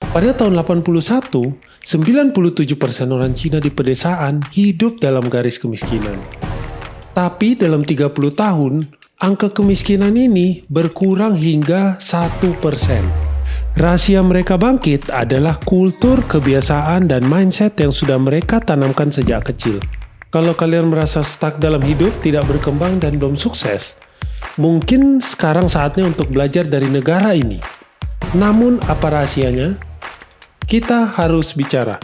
Pada tahun 81, 97% orang Cina di pedesaan hidup dalam garis kemiskinan. Tapi dalam 30 tahun, angka kemiskinan ini berkurang hingga 1%. Rahasia mereka bangkit adalah kultur, kebiasaan, dan mindset yang sudah mereka tanamkan sejak kecil. Kalau kalian merasa stuck dalam hidup, tidak berkembang, dan belum sukses, mungkin sekarang saatnya untuk belajar dari negara ini. Namun, apa rahasianya? Kita harus bicara.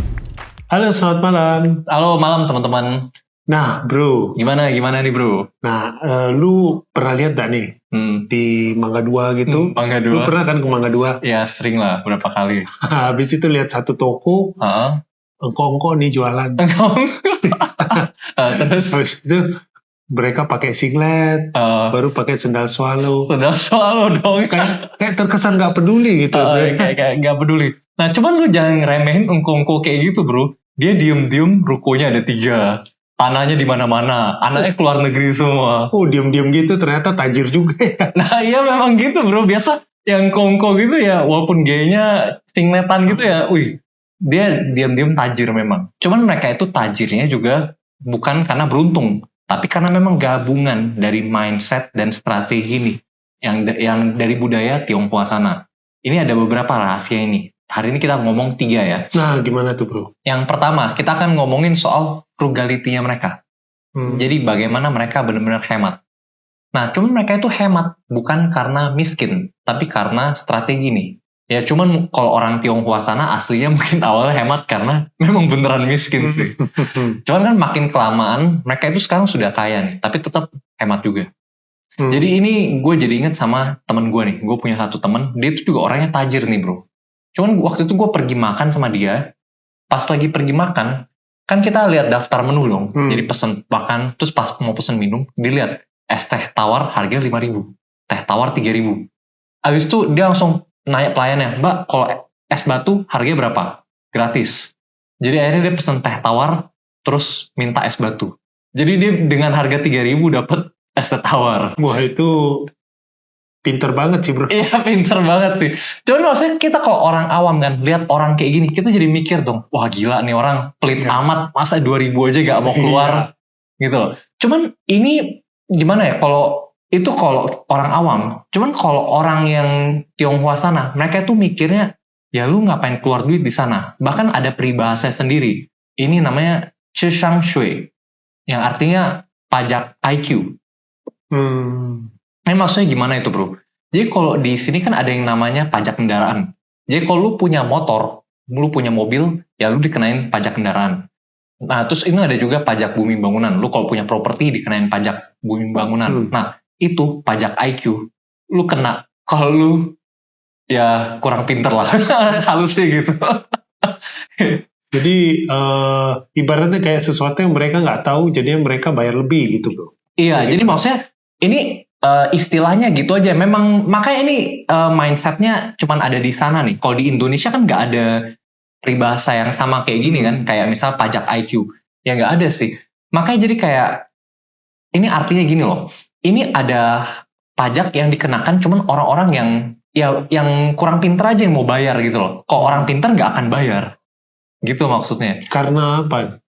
Halo, selamat malam. Halo, malam teman-teman. Nah, bro. Gimana nih, bro? Nah, lu pernah lihat gak nih di Mangga 2 gitu? Mangga 2. Lu pernah kan ke Mangga 2? Ya, sering lah, berapa kali. Habis itu lihat satu toko, engkong-engkong nih jualan. Terus? Habis itu mereka pakai singlet, baru pakai sendal swallow. Sendal swallow dong. Kayak terkesan gak peduli gitu. Kayak gak peduli. Nah, cuman lu jangan remehin engkong-engkong kayak gitu, bro. Dia diem-diem rukonya ada 3. Tanahnya di mana-mana. Anaknya keluar negeri semua. Oh, diem-diem gitu ternyata tajir juga ya. Nah, iya memang gitu, bro. Biasa yang engkong-engkong gitu ya, walaupun gayanya singletan gitu ya, dia diem-diem tajir memang. Cuman mereka itu tajirnya juga bukan karena beruntung, tapi karena memang gabungan dari mindset dan strategi nih yang dari budaya Tionghoa sana. Ini ada beberapa rahasia ini. Hari ini kita ngomong 3 ya. Nah, gimana tuh, bro? Yang pertama, kita akan ngomongin soal frugality-nya mereka. Jadi bagaimana mereka benar-benar hemat. Nah, cuman mereka itu hemat bukan karena miskin, tapi karena strategi nih. Ya, cuman kalau orang Tionghoa sana aslinya mungkin awalnya hemat karena memang beneran miskin sih. Cuman kan makin kelamaan, mereka itu sekarang sudah kaya nih, tapi tetap hemat juga. Jadi ini gue jadi inget sama temen gue nih. Gue punya satu temen, dia itu juga orangnya tajir nih, bro. Cuman waktu itu gue pergi makan sama dia, pas lagi pergi makan, kan kita lihat daftar menu dong. Jadi pesen makan, terus pas mau pesen minum, dilihat es teh tawar harganya 5.000, teh tawar 3.000. Habis itu dia langsung nanya pelayannya, Mbak, kalau es batu harganya berapa? Gratis. Jadi akhirnya dia pesen teh tawar, terus minta es batu. Jadi dia dengan harga 3.000 dapat es teh tawar. Wah, itu pinter banget sih, bro. Iya, pinter banget sih. Cuman maksudnya kita kalau orang awam kan, lihat orang kayak gini, kita jadi mikir dong, wah gila nih orang pelit amat, masa 2.000 aja gak mau keluar, gitu loh. Cuman ini gimana ya, kalau orang awam, cuman kalau orang yang Tionghoa sana, mereka tuh mikirnya, ya lu ngapain keluar duit di sana. Bahkan ada peribahasa sendiri, ini namanya Chishang Shui, yang artinya pajak IQ. Maksudnya gimana itu, bro? Jadi kalau di sini kan ada yang namanya pajak kendaraan. Jadi kalau lu punya motor, lu punya mobil, ya lu dikenain pajak kendaraan. Nah, terus ini ada juga pajak bumi bangunan. Lu kalau punya properti dikenain pajak bumi bangunan. Nah, itu pajak IQ. Lu kena kalau lu ya kurang pinter lah. Halusnya gitu. Jadi ibaratnya kayak sesuatu yang mereka nggak tahu, jadinya mereka bayar lebih gitu, bro. Iya, jadi maksudnya ini istilahnya gitu aja. Memang makanya ini mindsetnya cuman ada di sana nih. Kalau di Indonesia kan nggak ada peribahasa yang sama kayak gini kan. Kayak misal pajak IQ. Ya nggak ada sih. Makanya jadi kayak ini artinya gini loh. Ini ada pajak yang dikenakan cuman orang-orang yang kurang pinter aja yang mau bayar gitu loh. Kalau orang pinter nggak akan bayar. Gitu maksudnya. Karena apa?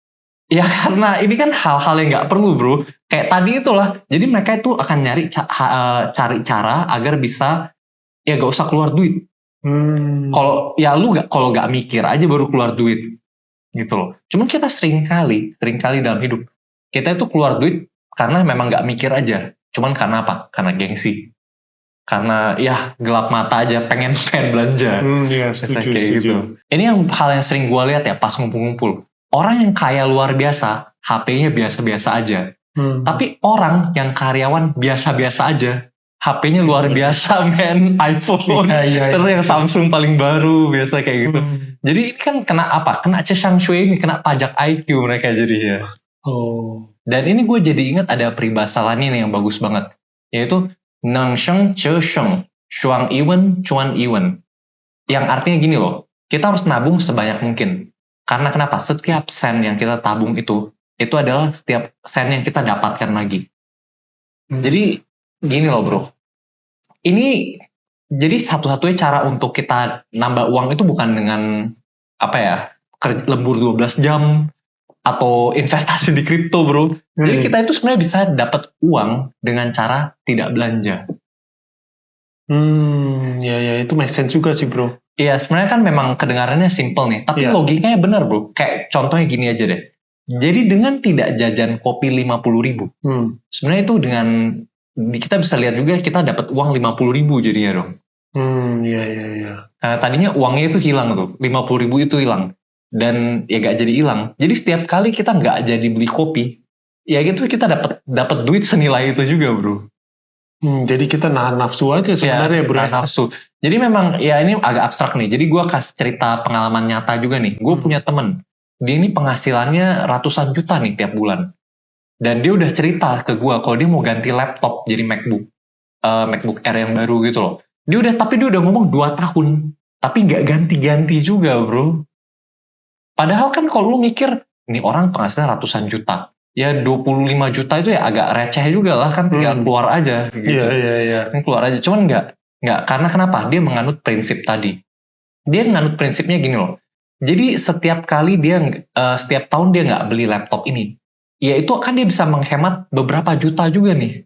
Ya karena ini kan hal-hal yang nggak perlu, bro. Kayak tadi itulah. Jadi mereka itu akan cari cara agar bisa ya gak usah keluar duit. Kalau ya lu kalau nggak mikir aja baru keluar duit, gitu loh. Cuman kita sering kali dalam hidup kita itu keluar duit karena memang nggak mikir aja. Cuman karena apa? Karena gengsi. Karena ya gelap mata aja pengen belanja. Iya, setuju. Gitu. Ini hal yang sering gue lihat ya pas ngumpul-ngumpul. Orang yang kaya luar biasa, HP-nya biasa-biasa aja. Tapi orang yang karyawan biasa-biasa aja, HP-nya luar biasa, men. iPhone. Terus yang Samsung paling baru, biasa kayak gitu. Jadi ini kan kena apa? Kena Cheshang Shui ini, kena pajak IQ mereka jadi ya. Dan ini gue jadi ingat ada peribahasa lain yang bagus banget. Yaitu, Neng Sheng Che Sheng, Shuang Iwen, Chuan Iwen. Yang artinya gini loh, kita harus nabung sebanyak mungkin. Karena kenapa? Setiap sen yang kita tabung itu adalah setiap sen yang kita dapatkan lagi. Jadi gini loh, bro. Ini Jadi satu-satunya cara untuk kita nambah uang itu bukan dengan lembur 12 jam atau investasi di kripto, bro. Jadi kita itu sebenarnya bisa dapat uang dengan cara tidak belanja. Ya itu make sense juga sih, bro. Iya, sebenarnya kan memang kedengarannya simple nih, tapi logikanya benar, bro. Kayak contohnya gini aja deh. Jadi dengan tidak jajan kopi 50.000, sebenarnya itu dengan kita bisa lihat juga kita dapat uang 50.000 jadinya dong. Iya. Karena tadinya uangnya itu hilang tuh, 50.000 itu hilang. Dan ya gak jadi hilang. Jadi setiap kali kita gak jadi beli kopi, ya gitu kita dapat duit senilai itu juga, bro. Jadi kita nahan nafsu aja sebenarnya, bro. Nahan nafsu. Jadi memang ya ini agak abstrak nih. Jadi gue kasih cerita pengalaman nyata juga nih. Gue punya temen, dia ini penghasilannya ratusan juta nih tiap bulan. Dan dia udah cerita ke gue kalau dia mau ganti laptop jadi MacBook Air yang baru gitu loh. Tapi dia udah ngomong 2 tahun, tapi nggak ganti-ganti juga, bro. Padahal kan kalau lu mikir, ini orang penghasilan ratusan juta. Ya 25 juta itu ya agak receh juga lah kan, tinggal keluar aja. Gitu. Iya. Keluar aja, cuman nggak. Karena kenapa? Dia menganut prinsip tadi. Dia menganut prinsipnya gini loh. Jadi setiap tahun dia nggak beli laptop ini, ya itu kan dia bisa menghemat beberapa juta juga nih.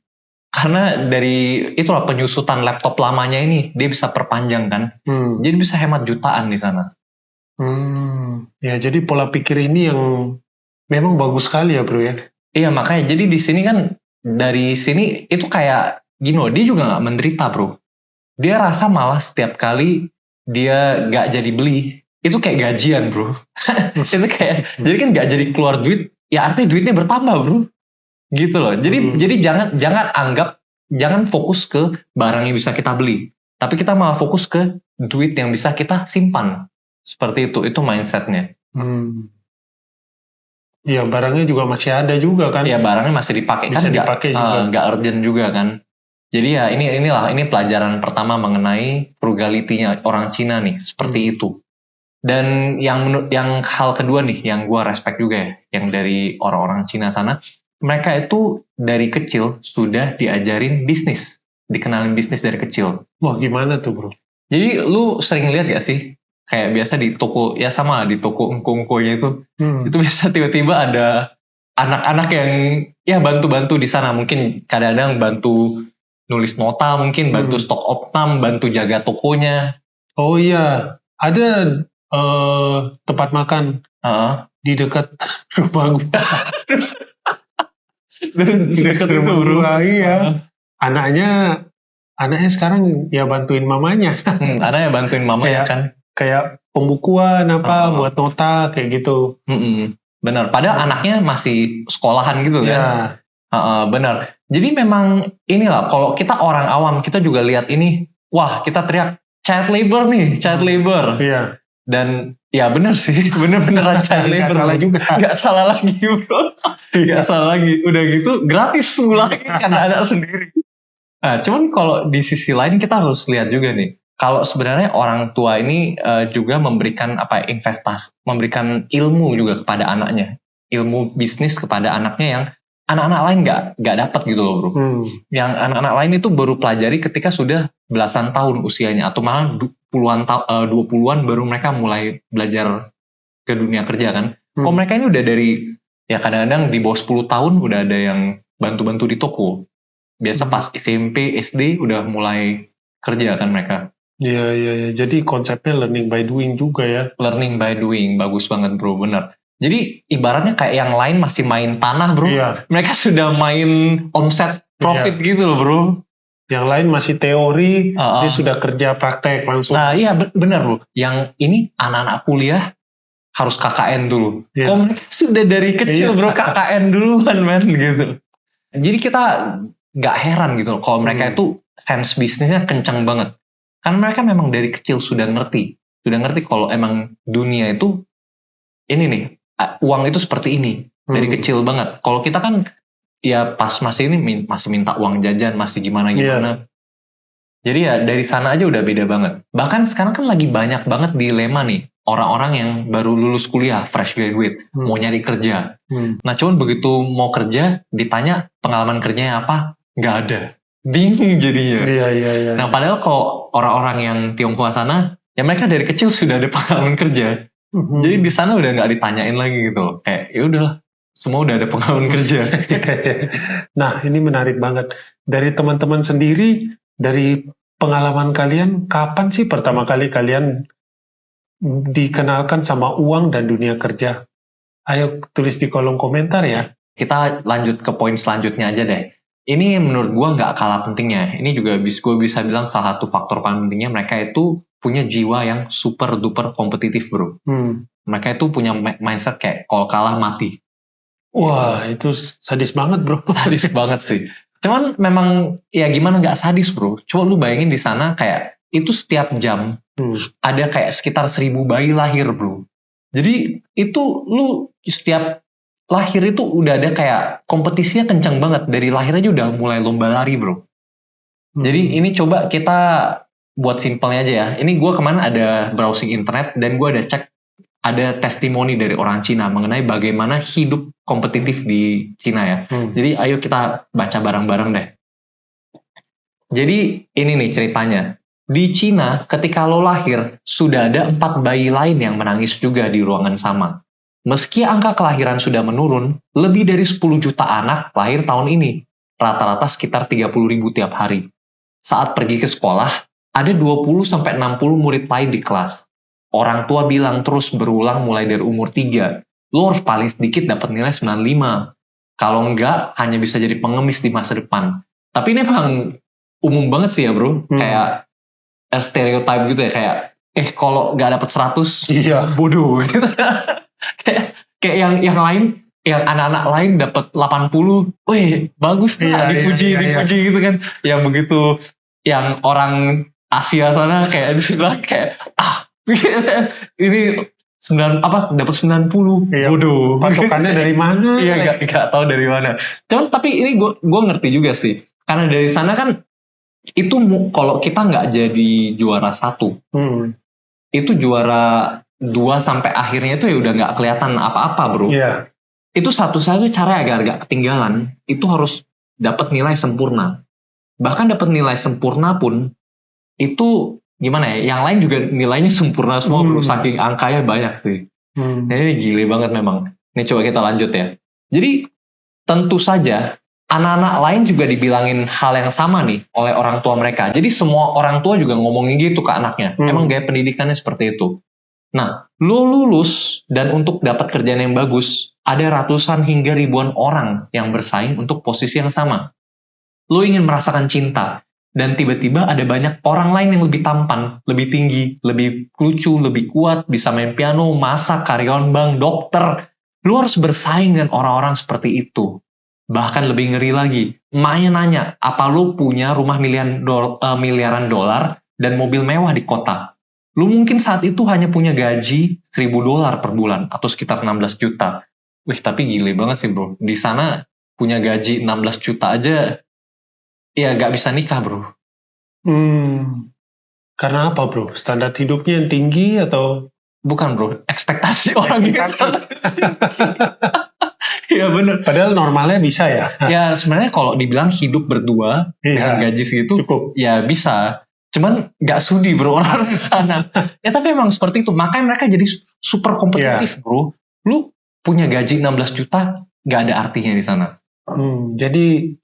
Karena dari itulah penyusutan laptop lamanya ini, dia bisa perpanjang kan. Jadi bisa hemat jutaan di sana. Ya jadi pola pikir ini yang memang bagus sekali ya, bro ya. Iya, makanya jadi di sini kan dari sini itu kayak gini loh, dia juga nggak menderita, bro. Dia rasa malah setiap kali dia nggak jadi beli, itu kayak gajian, bro. Itu kayak jadi kan nggak jadi keluar duit, ya artinya duitnya bertambah, bro. Gitu loh. Jadi jangan fokus ke barang yang bisa kita beli, tapi kita malah fokus ke duit yang bisa kita simpan. Seperti itu mindsetnya. Iya, barangnya juga masih ada juga kan. Iya, barangnya masih dipakai. Bisa dipakai juga. Nggak urgent juga kan. Jadi ya ini pelajaran pertama mengenai frugality-nya orang Cina nih, seperti itu. Dan yang hal kedua nih, yang gue respect juga ya, yang dari orang-orang Cina sana, mereka itu dari kecil sudah diajarin bisnis, dikenalin bisnis dari kecil. Wah, gimana tuh, bro? Jadi lu sering lihat gak sih? Kayak biasa di toko, ya sama di toko engko-engkonya itu biasa tiba-tiba ada anak-anak yang ya bantu-bantu di sana. Mungkin kadang-kadang bantu nulis nota, mungkin bantu stok opnam, bantu jaga tokonya. Oh iya, ada tempat makan di dekat rumah gue. Di dekat itu, bro. Iya. Anaknya sekarang ya bantuin mamanya. Anaknya bantuin mamanya kan. Kayak pembukuan buat nota kayak gitu. Benar. Padahal anaknya masih sekolahan gitu kan. Benar. Jadi memang inilah kalau kita orang awam kita juga lihat ini, wah kita teriak child labor nih, child labor. Iya. Dan ya benar sih, bener-beneran child labor. Gak salah juga. Gak salah lagi, bro. Gak salah lagi. Udah gitu gratis mulai karena anak sendiri. Nah, cuman kalau di sisi lain kita harus lihat juga nih. Kalau sebenarnya orang tua ini juga memberikan investasi, memberikan ilmu juga kepada anaknya, ilmu bisnis kepada anaknya yang anak-anak lain nggak dapat gitu loh, bro. Yang anak-anak lain itu baru pelajari ketika sudah belasan tahun usianya atau malah 20-an baru mereka mulai belajar ke dunia kerja kan. Kalau mereka ini udah dari ya kadang-kadang di bawah 10 tahun udah ada yang bantu-bantu di toko. Biasa pas SMP, SD udah mulai kerja kan mereka. Iya. Jadi konsepnya learning by doing juga ya. Learning by doing, bagus banget, bro, bener. Jadi ibaratnya kayak yang lain masih main tanah, bro. Iya. Mereka sudah main omset profit gitu loh, bro. Yang lain masih teori, dia sudah kerja praktek langsung. Nah iya bener, bro. Yang ini anak-anak kuliah harus KKN dulu. Iya. Kok mereka sudah dari kecil, bro, KKN duluan, men, gitu. Jadi kita gak heran gitu loh kalau mereka itu sense bisnisnya kencang banget. Kan mereka memang dari kecil sudah ngerti kalau emang dunia itu ini nih, uang itu seperti ini dari kecil banget. Kalau kita kan ya pas masih minta uang jajan, masih gimana. Jadi ya dari sana aja udah beda banget. Bahkan sekarang kan lagi banyak banget dilema nih orang-orang yang baru lulus kuliah, fresh graduate, mau nyari kerja. Nah cuman begitu mau kerja ditanya pengalaman kerjanya apa, nggak ada. Bingung jadinya. Iya. Nah padahal kalau orang-orang yang Tionghoa sana, ya mereka dari kecil sudah ada pengalaman kerja. Jadi di sana udah nggak ditanyain lagi gitu. Kayak ya udahlah, semua udah ada pengalaman kerja. Nah, ini menarik banget. Dari teman-teman sendiri, dari pengalaman kalian, kapan sih pertama kali kalian dikenalkan sama uang dan dunia kerja? Ayo tulis di kolom komentar ya. Kita lanjut ke poin selanjutnya aja deh. Ini menurut gua nggak kalah pentingnya. Ini juga gue bisa bilang salah satu faktor paling pentingnya, mereka itu punya jiwa yang super duper kompetitif, bro. Mereka itu punya mindset kayak kalau kalah mati. Wah, itu sadis banget, bro. Sadis banget sih. Cuman memang ya gimana nggak sadis, bro. Coba lu bayangin di sana kayak itu setiap jam ada kayak sekitar 1.000 bayi lahir, bro. Jadi itu lu setiap lahir itu udah ada kayak kompetisinya kencang banget. Dari lahir aja udah mulai lomba lari, bro. Jadi ini coba kita buat simpelnya aja ya. Ini gue kemarin ada browsing internet dan gue ada cek, ada testimoni dari orang Cina mengenai bagaimana hidup kompetitif di Cina ya. Jadi ayo kita baca bareng-bareng deh. Jadi ini nih ceritanya. Di Cina ketika lo lahir, sudah ada 4 bayi lain yang menangis juga di ruangan sama. Meski angka kelahiran sudah menurun, lebih dari 10 juta anak lahir tahun ini. Rata-rata sekitar 30.000 tiap hari. Saat pergi ke sekolah, ada 20-60 murid lain di kelas. Orang tua bilang terus berulang mulai dari umur 3. Lo harus paling sedikit dapat nilai 95. Kalau enggak, hanya bisa jadi pengemis di masa depan. Tapi ini emang umum banget sih ya, bro. Kayak stereotype gitu ya. Kayak, kalau nggak dapat 100, bodoh. Gitu. kayak yang lain, yang anak-anak lain dapat 80. Wih, bagus lah, dipuji gitu kan. Yang begitu, yang orang Asia sana kayak di sebelah kayak, ini dapat 90, bodoh. Patokannya dari mana? Iya, nggak tahu dari mana. Cuman tapi ini gue ngerti juga sih, karena dari sana kan itu kalau kita nggak jadi juara 1, itu juara 2 sampai akhirnya itu ya udah nggak kelihatan apa-apa, bro. Itu satu-satunya cara agar nggak ketinggalan itu harus dapat nilai sempurna. Bahkan dapat nilai sempurna pun itu gimana ya, yang lain juga nilainya sempurna semua, bro. Saking angkanya banyak sih. Nah, ini gile banget memang. Ini coba kita lanjut ya. Jadi tentu saja anak-anak lain juga dibilangin hal yang sama nih oleh orang tua mereka. Jadi semua orang tua juga ngomongin gitu ke anaknya. Emang gaya pendidikannya seperti itu. Nah, lo lulus dan untuk dapat kerjaan yang bagus, ada ratusan hingga ribuan orang yang bersaing untuk posisi yang sama. Lo ingin merasakan cinta, dan tiba-tiba ada banyak orang lain yang lebih tampan, lebih tinggi, lebih lucu, lebih kuat, bisa main piano, masak, karyawan bank, dokter. Lo harus bersaing dengan orang-orang seperti itu. Bahkan lebih ngeri lagi, emaknya nanya, apa lo punya rumah miliaran dolar dan mobil mewah di kota? Lo mungkin saat itu hanya punya gaji $1.000 per bulan, atau sekitar 16 juta. Wih, tapi gile banget sih, bro. Di sana punya gaji 16 juta aja, ya gak bisa nikah, bro. Karena apa, bro? Standar hidupnya yang tinggi atau? Bukan, bro. Ekspektasi orang gitu. Iya bener. Padahal normalnya bisa ya? Ya sebenarnya kalau dibilang hidup berdua dengan gaji segitu, cukup. Ya bisa. Cuman gak sudi, bro, orang di sana. Ya tapi emang seperti itu. Makanya mereka jadi super kompetitif, bro. Lu punya gaji 16 juta, gak ada artinya di sana. Jadi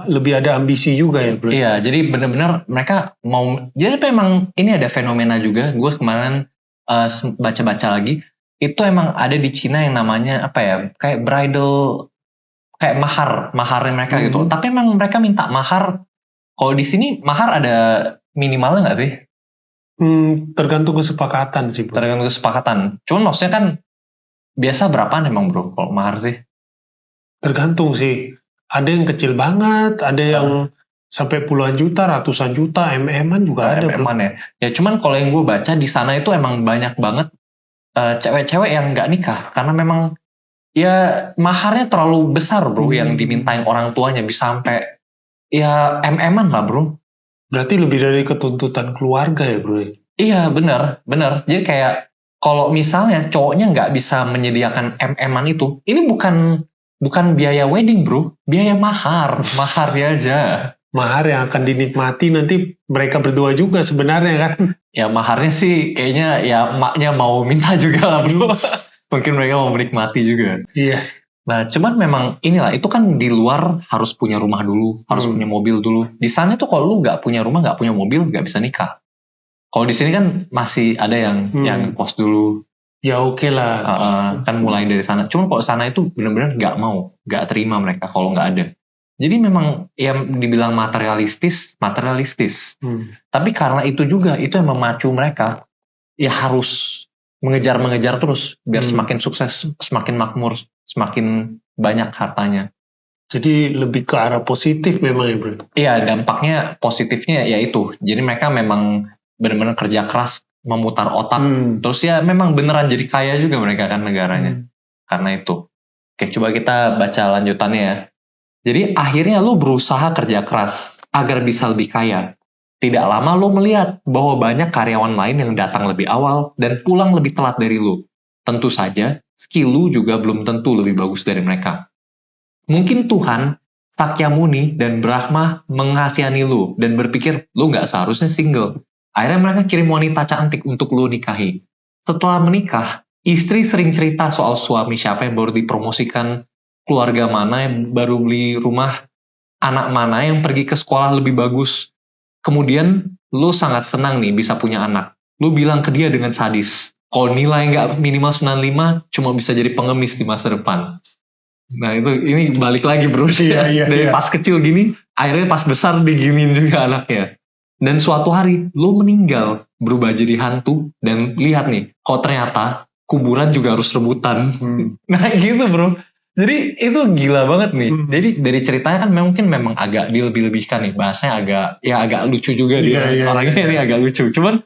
lebih ada ambisi juga ya, bro? Iya, jadi benar-benar mereka mau. Jadi memang ini ada fenomena juga. Gue kemarin baca-baca lagi, itu emang ada di Cina yang namanya apa ya? Kayak bridal, kayak maharnya mereka gitu. Tapi emang mereka minta mahar. Kalau di sini mahar ada minimalnya nggak sih? Tergantung kesepakatan sih, bro. Tergantung kesepakatan. Cuman maksudnya kan biasa berapaan emang, bro, kalau mahar sih? Tergantung sih. Ada yang kecil banget, ada yang sampai puluhan juta, ratusan juta, MM-an juga ada. MM-an ya. Ya cuman kalau yang gue baca di sana itu emang banyak banget cewek-cewek yang nggak nikah karena memang ya maharnya terlalu besar, bro, yang dimintain orang tuanya bisa sampai ya MM-an lah, bro. Berarti lebih dari ketuntutan keluarga ya, bro? Iya, benar. Jadi kayak kalau misalnya cowoknya nggak bisa menyediakan MM-an itu, ini bukan biaya wedding, bro, biaya maharnya aja. mahar yang akan dinikmati nanti mereka berdua juga sebenarnya kan. Ya maharnya sih kayaknya ya emaknya mau minta juga lah bro. Mungkin mereka mau menikmati juga. Iya. Nah cuman memang inilah, itu kan di luar harus punya rumah dulu, harus punya mobil dulu. Di sana tuh kalau lu nggak punya rumah, nggak punya mobil, nggak bisa nikah. Kalau di sini kan masih ada yang kos dulu. Ya oke lah. Kan mulai dari sana. Cuman kalau sana itu benar-benar nggak mau, nggak terima mereka kalau nggak ada. Jadi memang yang dibilang materialistis. Tapi karena itu juga, itu yang memacu mereka, ya harus mengejar terus biar semakin sukses, semakin makmur, semakin banyak hartanya. Jadi lebih ke arah positif memang ya bro. Iya, dampaknya positifnya ya itu. Jadi mereka memang benar-benar kerja keras, memutar otak. Terus ya memang beneran jadi kaya juga mereka kan negaranya. Karena itu. Oke, coba kita baca lanjutannya ya. Jadi akhirnya lu berusaha kerja keras agar bisa lebih kaya. Tidak lama lu melihat bahwa banyak karyawan lain yang datang lebih awal dan pulang lebih telat dari lu. Tentu saja, skill lu juga belum tentu lebih bagus dari mereka. Mungkin Tuhan, Sakyamuni, dan Brahma mengasihani lu dan berpikir lu nggak seharusnya single. Akhirnya mereka kirim wanita cantik untuk lu nikahi. Setelah menikah, istri sering cerita soal suami siapa yang baru dipromosikan, keluarga mana yang baru beli rumah, anak mana yang pergi ke sekolah lebih bagus. Kemudian, lu sangat senang nih bisa punya anak. Lu bilang ke dia dengan sadis, kalau nilai nggak minimal 95, cuma bisa jadi pengemis di masa depan. Nah ini balik lagi bro, dari pas kecil gini, akhirnya pas besar diginiin juga anaknya. Dan suatu hari lo meninggal, berubah jadi hantu, dan lihat nih, kok ternyata kuburan juga harus rebutan. Nah gitu bro. Jadi itu gila banget nih. Jadi dari ceritanya kan mungkin memang agak dilebih-lebihkan nih, bahasanya agak lucu juga dia. Orangnya ini agak lucu. Cuman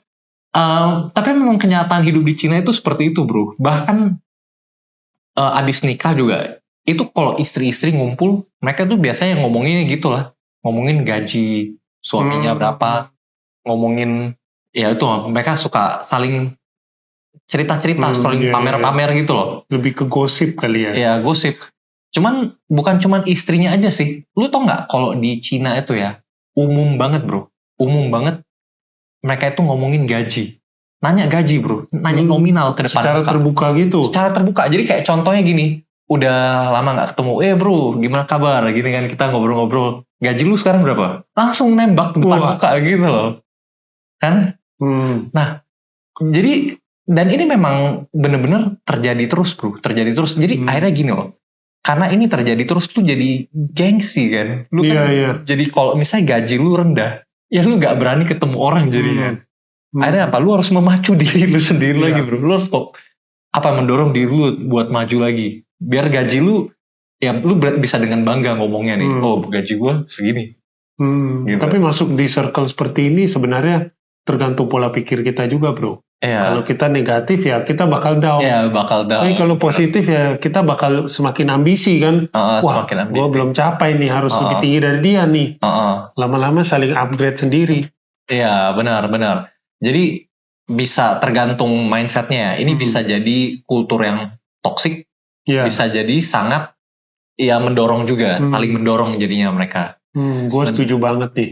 tapi memang kenyataan hidup di Cina itu seperti itu bro. Bahkan abis nikah juga, itu kalau istri-istri ngumpul, mereka tuh biasanya ngomonginnya gitu lah. Ngomongin gaji suaminya berapa, ngomongin, ya itu mereka suka saling cerita-cerita, saling pamer-pamer gitu loh. Lebih ke gosip kali ya. Ya gosip. Bukan cuman istrinya aja sih. Lu tau nggak kalau di Cina itu ya, umum banget bro. Umum banget mereka itu ngomongin gaji. Nanya gaji bro, nanya nominal ke depan. Secara terbuka gitu? Secara terbuka, jadi kayak contohnya gini, udah lama gak ketemu, bro gimana kabar, gini kan kita ngobrol-ngobrol, gaji lu sekarang berapa? Langsung nembak depan muka gitu loh. Kan? Nah, jadi, dan ini memang bener-bener terjadi terus bro, terjadi terus. Jadi akhirnya gini loh, karena ini terjadi terus tuh jadi gengsi kan. Lu kan jadi kalau misalnya gaji lu rendah, ya lu gak berani ketemu orang jadinya. Akhirnya apa? Lu harus memacu diri lu sendiri lagi bro. Lu harus mendorong diri lu buat maju lagi. Biar gaji lu, ya lu bisa dengan bangga ngomongnya nih. Oh gaji gue segini. Gitu. Tapi masuk di circle seperti ini sebenarnya tergantung pola pikir kita juga bro. Kalau kita negatif ya kita bakal down. Bakal down. Tapi kalau positif ya kita bakal semakin ambisi kan. Wah, gue belum capai nih, harus lebih tinggi dari dia nih. Lama-lama saling upgrade sendiri. Iya, benar. Jadi bisa tergantung mindsetnya. Ini bisa jadi kultur yang toksik, bisa jadi sangat mendorong juga, saling mendorong jadinya mereka. Gue setuju banget nih.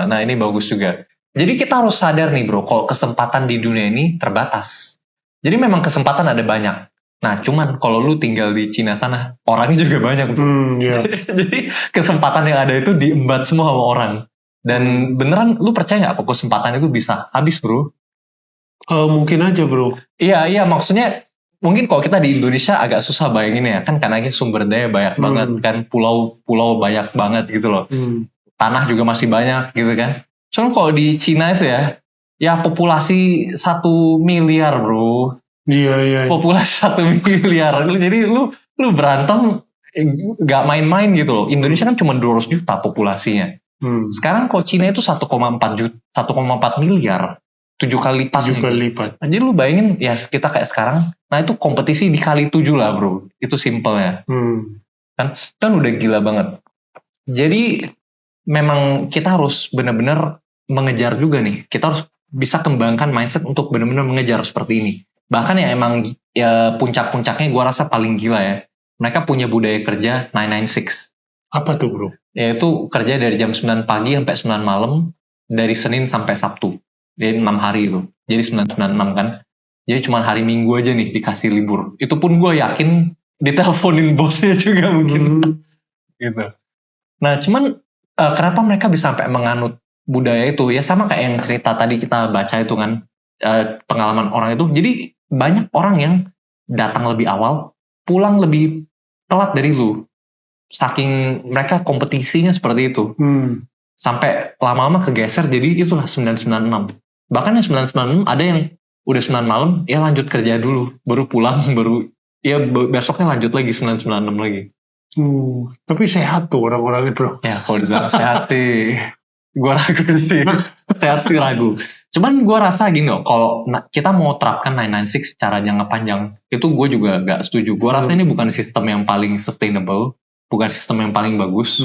Nah ini bagus juga. Jadi kita harus sadar nih bro, kalau kesempatan di dunia ini terbatas. Jadi memang kesempatan ada banyak. Nah cuman kalau lu tinggal di Cina sana, orangnya juga banyak bro. Jadi kesempatan yang ada itu diembat semua sama orang. Dan beneran lu percaya nggak kalau kesempatan itu bisa habis bro? Mungkin aja bro. Iya maksudnya mungkin kalau kita di Indonesia agak susah bayangin ya, kan karena sumber daya banyak banget kan, pulau banyak banget gitu loh. Tanah juga masih banyak gitu kan. Cuman kalau di Cina itu ya populasi 1 miliar bro. Iya. Populasi 1 miliar. Jadi lu berantem gak main-main gitu loh. Indonesia kan cuma 200 juta populasinya. Sekarang kalau Cina itu 1,4 miliar. 7 kali lipat. Jadi lu bayangin ya kita kayak sekarang. Nah itu kompetisi dikali 7 lah bro. Itu simpelnya. Kan udah gila banget. Jadi memang kita harus benar-benar mengejar juga nih. Kita harus bisa kembangkan mindset untuk benar-benar mengejar seperti ini. Bahkan ya emang ya puncak-puncaknya gue rasa paling gila ya. Mereka punya budaya kerja 996. Apa tuh bro? Yaitu kerja dari jam 9 pagi sampai 9 malam, dari Senin sampai Sabtu. Jadi 6 hari itu. Jadi 996 kan. Jadi cuma hari Minggu aja nih dikasih libur. Itu pun gue yakin diteleponin bosnya juga mungkin. Gitu. Nah cuman kenapa mereka bisa sampai menganut budaya itu? Ya sama kayak yang cerita tadi kita baca itu kan. Pengalaman orang itu. Jadi banyak orang yang datang lebih awal, pulang lebih telat dari lu. Saking mereka kompetisinya seperti itu. Sampai lama-lama kegeser jadi itulah 996. Bahkan yang 996 ada yang udah 9 malam ya lanjut kerja dulu, baru pulang, baru ya besoknya lanjut lagi 996 lagi. Tapi sehat tuh orang-orangnya bro. Ya kalau dibilang sehat sih gue ragu sih. Sehat sih ragu. Cuman gue rasa gini loh, kalau kita mau terapkan 996 secara jangka panjang, itu gue juga gak setuju. Gue rasa ini bukan sistem yang paling sustainable, bukan sistem yang paling bagus.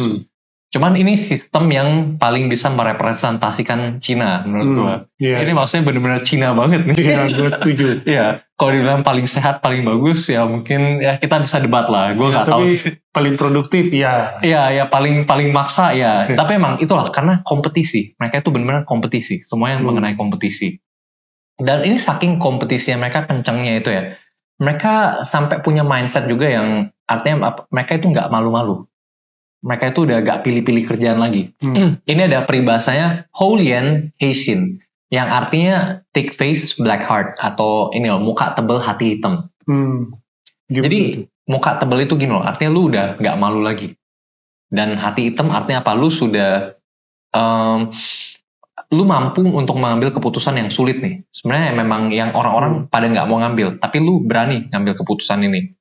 Cuman ini sistem yang paling bisa merepresentasikan Cina menurut gue. Ini maksudnya benar-benar Cina banget nih. Iya, gue setuju. Iya, kalau dibilang paling sehat, paling bagus, ya mungkin ya kita bisa debat lah. Gue nggak tahu. Tapi paling produktif ya. Iya, ya paling maksa ya. Tapi emang itulah karena kompetisi. Mereka itu benar-benar kompetisi. Semuanya mengenai kompetisi. Dan ini saking kompetisinya mereka kencangnya itu ya. Mereka sampai punya mindset juga yang artinya mereka itu nggak malu-malu. Mereka itu udah gak pilih-pilih kerjaan lagi. Ini ada peribahasanya Holian Haitian, yang artinya thick face, black heart, atau ini loh, muka tebel, hati hitam. Jadi muka tebel itu gini loh, artinya lu udah gak malu lagi. Dan hati hitam artinya apa? Lu sudah, lu mampu untuk mengambil keputusan yang sulit nih. Sebenarnya memang yang orang-orang pada gak mau ngambil, tapi lu berani ngambil keputusan ini.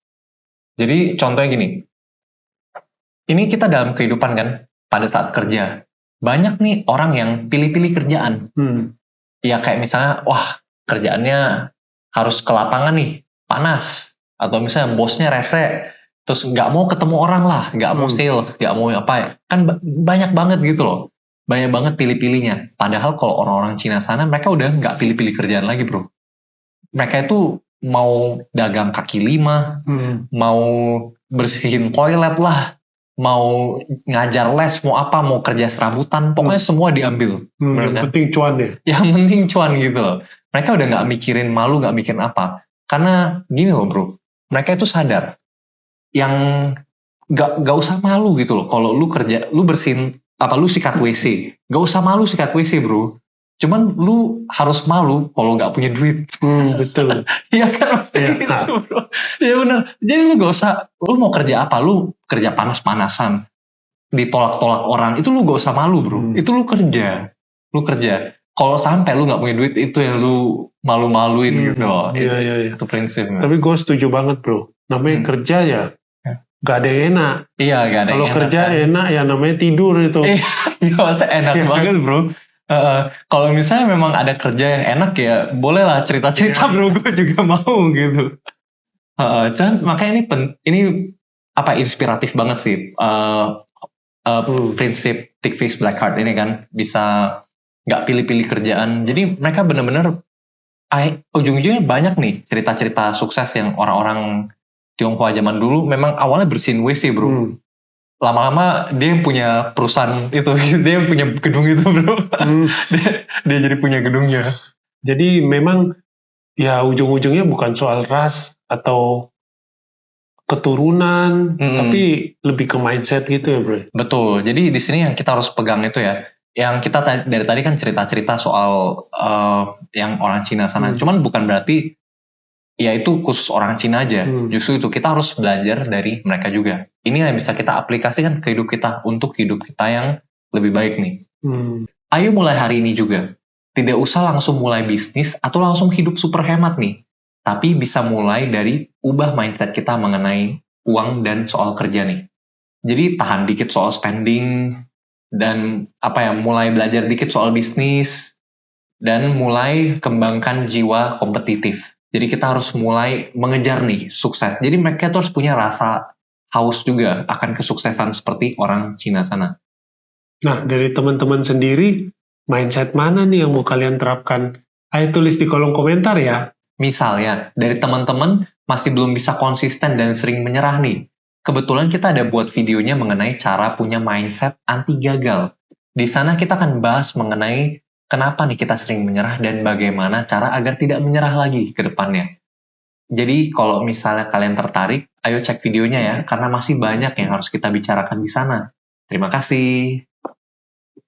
Jadi contohnya gini. Ini kita dalam kehidupan kan, pada saat kerja. Banyak nih orang yang pilih-pilih kerjaan. Ya kayak misalnya, wah kerjaannya harus ke lapangan nih, panas. Atau misalnya bosnya rese, terus nggak mau ketemu orang lah, nggak mau sales, nggak mau apa ya. Kan banyak banget gitu loh. Banyak banget pilih-pilihnya. Padahal kalau orang-orang Cina sana, mereka udah nggak pilih-pilih kerjaan lagi bro. Mereka itu mau dagang kaki lima, mau bersihin toilet lah, mau ngajar les, mau apa, mau kerja serabutan, pokoknya semua diambil. Yang penting cuan deh. Yang penting cuan gitu loh. Mereka udah nggak mikirin malu, nggak mikirin apa. Karena gini loh bro, mereka itu sadar yang nggak usah malu gitu loh. Kalau lu kerja, lu bersihin apa, lu sikat WC, nggak usah malu sikat WC bro. Cuman lu harus malu kalau nggak punya duit. Betul. Iya kan? Gitu, bro. Ya benar. Jadi lu gak usah, lu mau kerja apa? Lu kerja panas-panasan, ditolak-tolak orang, itu lu gak usah malu bro. Itu lu kerja. Lu kerja. Kalau sampai lu gak punya duit, itu yang lu malu-maluin gitu loh. Iya. Itu prinsipnya. Tapi gue setuju banget bro. Namanya kerja ya, gak ada yang enak. Iya, gak ada yang enak. Kalau kerja kan enak ya namanya tidur itu. Iya, masa enak banget bro. Kalau misalnya memang ada kerja yang enak ya bolehlah cerita-cerita bro, gue juga mau gitu. Dan makanya ini apa inspiratif banget sih prinsip thick face black heart ini kan, bisa nggak pilih-pilih kerjaan. Jadi mereka benar-benar ujung-ujungnya banyak nih cerita-cerita sukses yang orang-orang Tionghoa zaman dulu memang awalnya bersihin WC bro. Lama-lama dia punya perusahaan itu, dia punya gedung itu bro. dia jadi punya gedungnya. Jadi memang ya ujung-ujungnya bukan soal ras atau keturunan, tapi lebih ke mindset gitu ya bro. Betul. Jadi di sini yang kita harus pegang itu ya, yang kita dari tadi kan cerita-cerita soal yang orang Cina sana. Cuman bukan berarti ya itu khusus orang Cina aja. Justru itu kita harus belajar dari mereka juga. Ini yang bisa kita aplikasikan ke hidup kita untuk hidup kita yang lebih baik nih. Ayo mulai hari ini juga. Tidak usah langsung mulai bisnis atau langsung hidup super hemat nih. Tapi bisa mulai dari ubah mindset kita mengenai uang dan soal kerja nih. Jadi tahan dikit soal spending dan mulai belajar dikit soal bisnis dan mulai kembangkan jiwa kompetitif. Jadi kita harus mulai mengejar nih sukses. Jadi mereka tuh harus punya rasa haus juga akan kesuksesan seperti orang Cina sana. Nah, dari teman-teman sendiri, mindset mana nih yang mau kalian terapkan? Ayo tulis di kolom komentar ya. Misalnya, dari teman-teman masih belum bisa konsisten dan sering menyerah nih. kebetulan kita ada buat videonya mengenai cara punya mindset anti gagal. Di sana kita akan bahas mengenai kenapa nih kita sering menyerah dan bagaimana cara agar tidak menyerah lagi ke depannya. Jadi kalau misalnya kalian tertarik, ayo cek videonya ya, karena masih banyak yang harus kita bicarakan di sana. Terima kasih.